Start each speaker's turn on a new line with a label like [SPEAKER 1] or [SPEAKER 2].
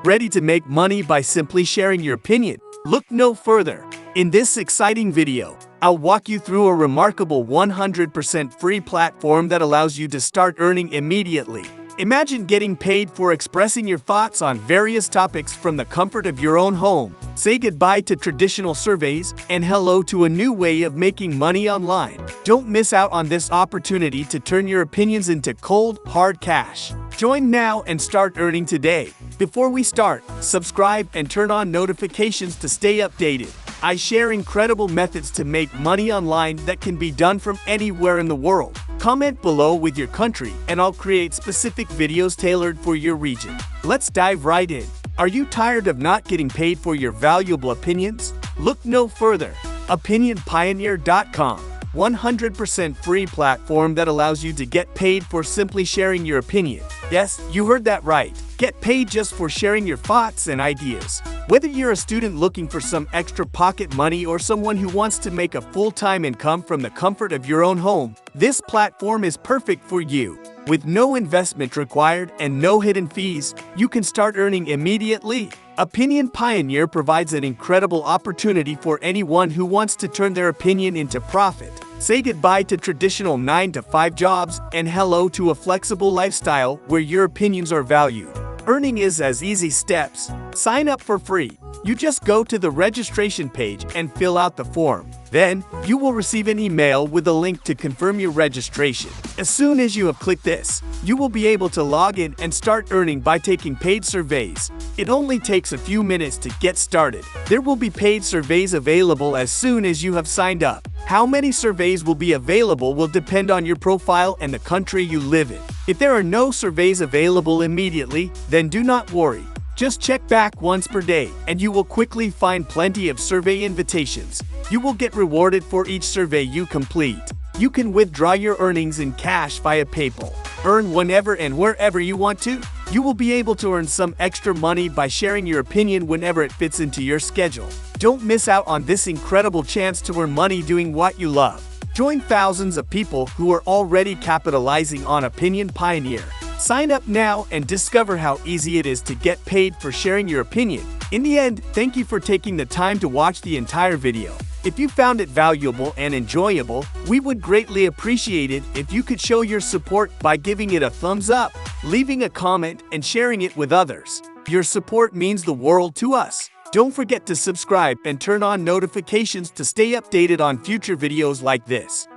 [SPEAKER 1] Ready to make money by simply sharing your opinion? Look no further. In this exciting video, I'll walk you through a remarkable 100% free platform that allows you to start earning immediately. Imagine getting paid for expressing your thoughts on various topics from the comfort of your own home. Say goodbye to traditional surveys and hello to a new way of making money online. Don't miss out on this opportunity to turn your opinions into cold, hard cash. Join now and start earning today. Before we start, subscribe and turn on notifications to stay updated. I share incredible methods to make money online that can be done from anywhere in the world. Comment below with your country and I'll create specific videos tailored for your region. Let's dive right in. Are you tired of not getting paid for your valuable opinions? Look no further. OpinionPioneer.com, 100% free platform that allows you to get paid for simply sharing your opinion. Yes, you heard that right. Get paid just for sharing your thoughts and ideas. Whether you're a student looking for some extra pocket money or someone who wants to make a full-time income from the comfort of your own home, this platform is perfect for you. With no investment required and no hidden fees, you can start earning immediately. Opinion Pioneer provides an incredible opportunity for anyone who wants to turn their opinion into profit. Say goodbye to traditional 9-to-5 jobs and hello to a flexible lifestyle where your opinions are valued. Earning is as easy steps. Sign up for free. You just go to the registration page and fill out the form. Then, you will receive an email with a link to confirm your registration. As soon as you have clicked this, you will be able to log in and start earning by taking paid surveys. It only takes a few minutes to get started. There will be paid surveys available as soon as you have signed up. How many surveys will be available will depend on your profile and the country you live in. If there are no surveys available immediately, then do not worry. Just check back once per day and you will quickly find plenty of survey invitations. You will get rewarded for each survey you complete. You can withdraw your earnings in cash via PayPal. Earn whenever and wherever you want to. You will be able to earn some extra money by sharing your opinion whenever it fits into your schedule. Don't miss out on this incredible chance to earn money doing what you love. Join thousands of people who are already capitalizing on Opinion Pioneer. Sign up now and discover how easy it is to get paid for sharing your opinion. In the end, thank you for taking the time to watch the entire video. If you found it valuable and enjoyable, we would greatly appreciate it if you could show your support by giving it a thumbs up, leaving a comment, and sharing it with others. Your support means the world to us. Don't forget to subscribe and turn on notifications to stay updated on future videos like this.